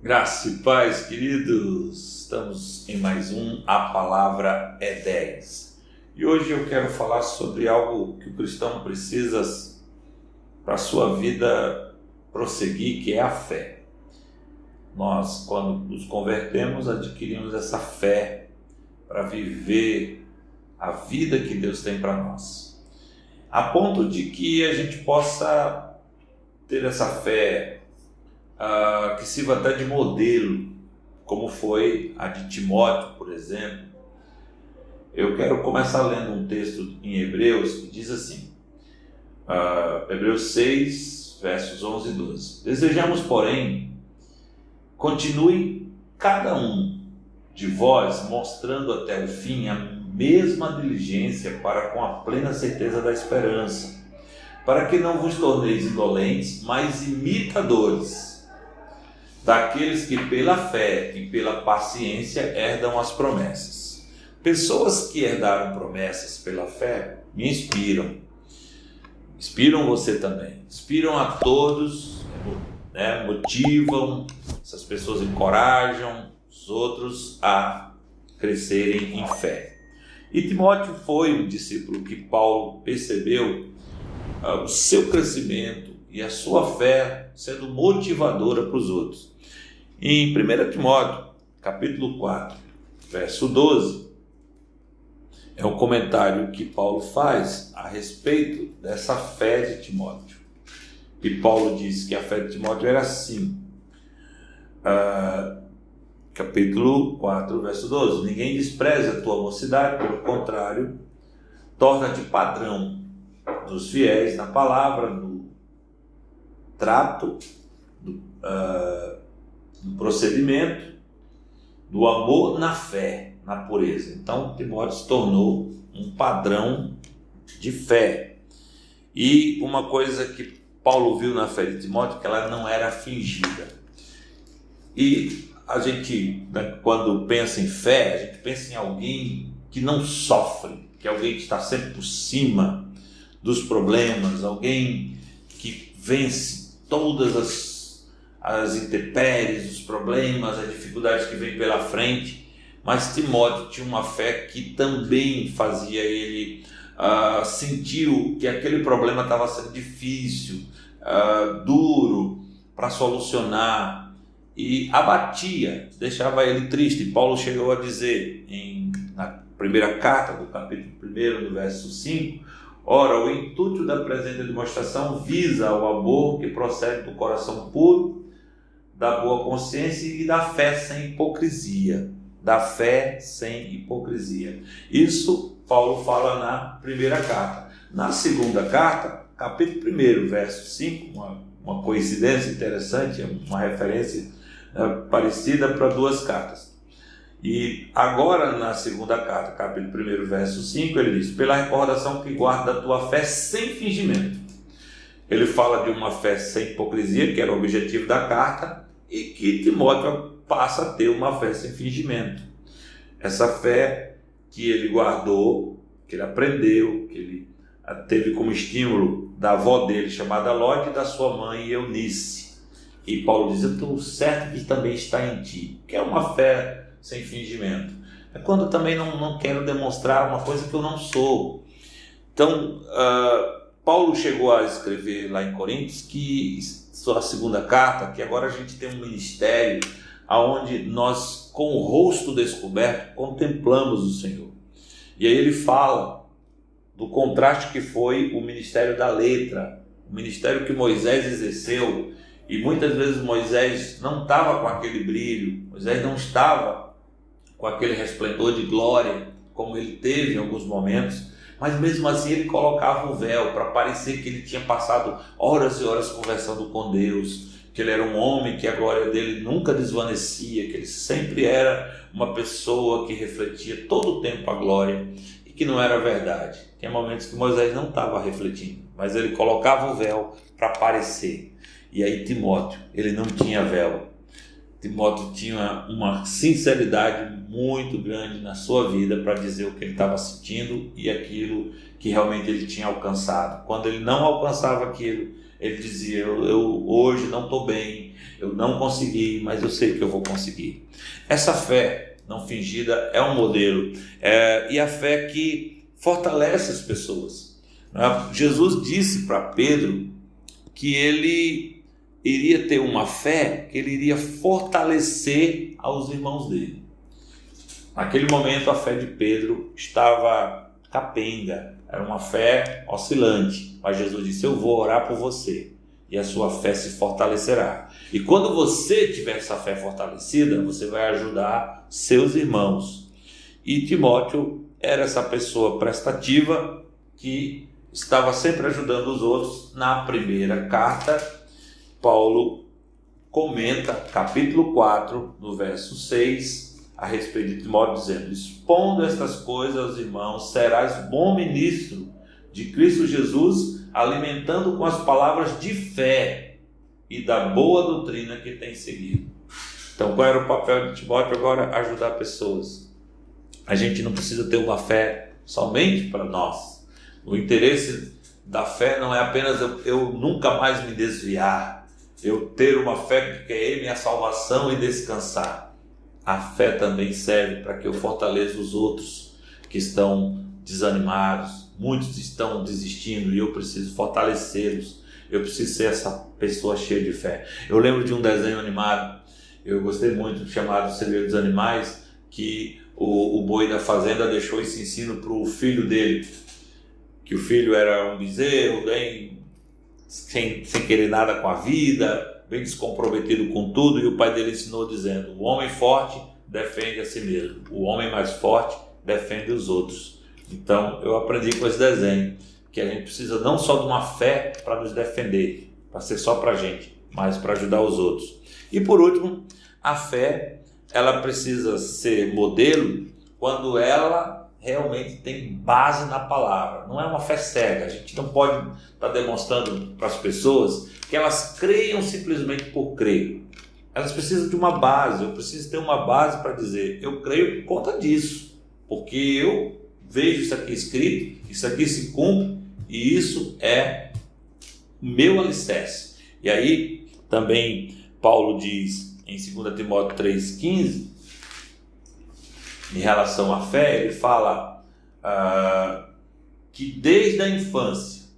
Graça e paz, queridos. Estamos em mais um A Palavra é 10. E hoje eu quero falar sobre algo que o cristão precisa para a sua vida prosseguir, que é a fé. Nós, quando nos convertemos, adquirimos essa fé para viver a vida que Deus tem para nós. A ponto de que a gente possa ter essa fé que sirva até de modelo, como foi a de Timóteo, por exemplo. Eu quero começar lendo um texto em Hebreus que diz assim, Hebreus 6, versos 11 e 12. Desejamos, porém, continue cada um de vós mostrando até o fim a mesma diligência para com a plena certeza da esperança, para que não vos torneis indolentes, mas imitadores daqueles que pela fé e pela paciência herdam as promessas. Pessoas que herdaram promessas pela fé me inspiram. Inspiram você também. Inspiram a todos, motivam, essas pessoas encorajam os outros a crescerem em fé. E Timóteo foi um discípulo que Paulo percebeu o seu crescimento e a sua fé sendo motivadora para os outros. Em 1 Timóteo, capítulo 4, verso 12, é um comentário que Paulo faz a respeito dessa fé de Timóteo. E Paulo diz que a fé de Timóteo era assim. Capítulo 4, verso 12. Ninguém despreze a tua mocidade, pelo contrário, torna-te padrão dos fiéis na palavra, no trato, no procedimento, do amor na fé, na pureza. Então, Timóteo se tornou um padrão de fé. E uma coisa que Paulo viu na fé de Timóteo, que ela não era fingida. E a gente, quando pensa em fé, a gente pensa em alguém que não sofre, que é alguém que está sempre por cima dos problemas, alguém que vence todas as intempéries, os problemas, as dificuldades que vêm pela frente. Mas Timóteo tinha uma fé que também fazia ele sentir que aquele problema estava sendo difícil, duro para solucionar, e abatia, deixava ele triste. Paulo chegou a dizer na primeira carta, do capítulo 1, no verso 5, ora, o intuito da presente demonstração visa o amor que procede do coração puro, da boa consciência e da fé sem hipocrisia. Da fé sem hipocrisia. Isso Paulo fala na primeira carta. Na segunda carta, capítulo 1, verso 5, uma coincidência interessante, uma referência parecida para duas cartas. E agora na segunda carta, capítulo 1, verso 5, ele diz, pela recordação que guarda a tua fé sem fingimento. Ele fala de uma fé sem hipocrisia, que era o objetivo da carta, e que Timóteo passa a ter uma fé sem fingimento. Essa fé que ele guardou, que ele aprendeu, que ele teve como estímulo da avó dele, chamada Lóide, e da sua mãe Eunice. E Paulo diz, eu estou certo que também está em ti, que é uma fé sem fingimento. É quando eu também não quero demonstrar uma coisa que eu não sou. Então, Paulo chegou a escrever lá em Coríntios que sua segunda carta, que agora a gente tem um ministério onde nós, com o rosto descoberto, contemplamos o Senhor. E aí ele fala do contraste que foi o ministério da letra, o ministério que Moisés exerceu, e muitas vezes Moisés não estava com aquele brilho, Moisés não estava com aquele resplendor de glória, como ele teve em alguns momentos, mas mesmo assim ele colocava o véu para parecer que ele tinha passado horas e horas conversando com Deus, que ele era um homem, que a glória dele nunca desvanecia, que ele sempre era uma pessoa que refletia todo o tempo a glória, e que não era verdade. Tinha momentos que Moisés não estava refletindo, mas ele colocava o véu para parecer. E aí Timóteo, ele não tinha véu. Timóteo tinha uma sinceridade muito grande na sua vida para dizer o que ele estava sentindo e aquilo que realmente ele tinha alcançado. Quando ele não alcançava aquilo, ele dizia: eu hoje não estou bem, eu não consegui, mas eu sei que eu vou conseguir. Essa fé não fingida é um modelo, e a fé que fortalece as pessoas. Jesus disse para Pedro que ele iria ter uma fé que ele iria fortalecer aos irmãos dele. Naquele momento a fé de Pedro estava capenga, era uma fé oscilante, mas Jesus disse: eu vou orar por você e a sua fé se fortalecerá. E quando você tiver essa fé fortalecida, você vai ajudar seus irmãos. E Timóteo era essa pessoa prestativa que estava sempre ajudando os outros. Na primeira carta, Paulo comenta, capítulo 4, no verso 6, a respeito de Timóteo, dizendo: expondo estas coisas aos irmãos, serás bom ministro de Cristo Jesus, alimentando com as palavras de fé e da boa doutrina que tem seguido. Então, qual era o papel de Timóteo agora? Ajudar pessoas. A gente não precisa ter uma fé somente para nós. O interesse da fé não é apenas eu nunca mais me desviar, eu ter uma fé que é minha salvação e descansar. A fé também serve para que eu fortaleça os outros que estão desanimados. Muitos estão desistindo e eu preciso fortalecê-los. Eu preciso ser essa pessoa cheia de fé. Eu lembro de um desenho animado, eu gostei muito, chamado Segredo dos Animais, que o boi da fazenda deixou esse ensino para o filho dele, que o filho era um bezerro, bem sem querer nada com a vida, bem descomprometido com tudo, e o pai dele ensinou dizendo: o homem forte defende a si mesmo, o homem mais forte defende os outros. Então eu aprendi com esse desenho que a gente precisa não só de uma fé para nos defender, para ser só para a gente, mas para ajudar os outros. E por último, a fé, ela precisa ser modelo quando ela realmente tem base na palavra. Não é uma fé cega. A gente não pode estar demonstrando para as pessoas que elas creiam simplesmente por crer. Elas precisam de uma base. Eu preciso ter uma base para dizer: eu creio por conta disso, porque eu vejo isso aqui escrito, isso aqui se cumpre, e isso é o meu alicerce. E aí também Paulo diz em 2 Timóteo 3,15, em relação à fé, ele fala que desde a infância,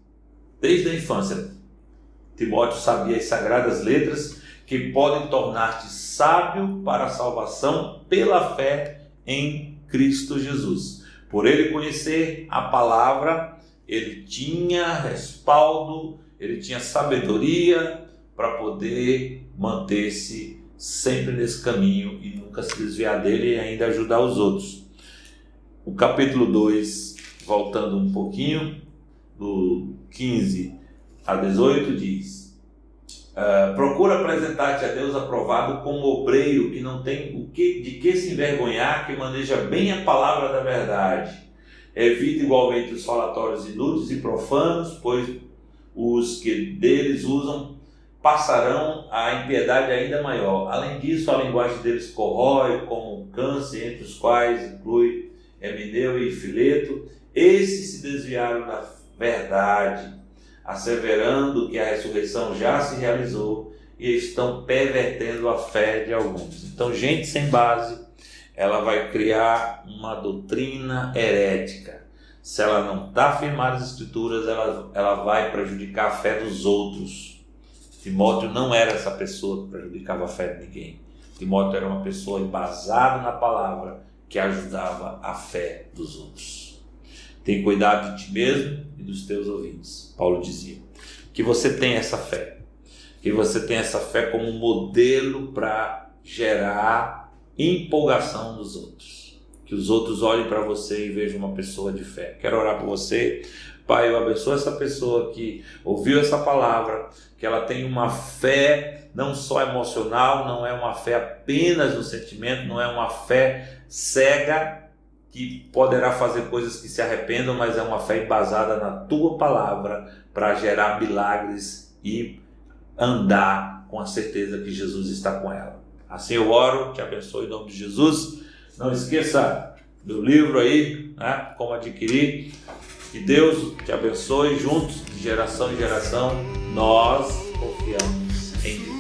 Timóteo sabia as sagradas letras que podem tornar-te sábio para a salvação pela fé em Cristo Jesus. Por ele conhecer a palavra, ele tinha respaldo, ele tinha sabedoria para poder manter-se sempre nesse caminho e nunca se desviar dele e ainda ajudar os outros. O capítulo 2, voltando um pouquinho, do 15 a 18, diz: procura apresentar-te a Deus aprovado como obreiro que não tem de que se envergonhar, que maneja bem a palavra da verdade. Evita igualmente os falatórios inúteis e profanos, pois os que deles usam passarão a impiedade ainda maior. Além disso, a linguagem deles corrói como um câncer, entre os quais inclui Emineu e Fileto. Esses se desviaram da verdade, asseverando que a ressurreição já se realizou, e estão pervertendo a fé de alguns. Então, gente sem base, ela vai criar uma doutrina herética. Se ela não está firmada nas Escrituras, ela vai prejudicar a fé dos outros. Timóteo não era essa pessoa que prejudicava a fé de ninguém. Timóteo era uma pessoa embasada na palavra que ajudava a fé dos outros. Tem cuidado de ti mesmo e dos teus ouvintes, Paulo dizia. Que você tenha essa fé. Que você tenha essa fé como modelo para gerar empolgação nos outros. Que os outros olhem para você e vejam uma pessoa de fé. Quero orar por você. Pai, eu abençoo essa pessoa que ouviu essa palavra, que ela tem uma fé não só emocional, não é uma fé apenas no sentimento, não é uma fé cega que poderá fazer coisas que se arrependam, mas é uma fé embasada na tua palavra para gerar milagres e andar com a certeza que Jesus está com ela. Assim eu oro, te abençoo em nome de Jesus. Não esqueça do livro aí, né? Como adquirir. Que Deus te abençoe. Juntos, de geração em geração, nós confiamos em Deus.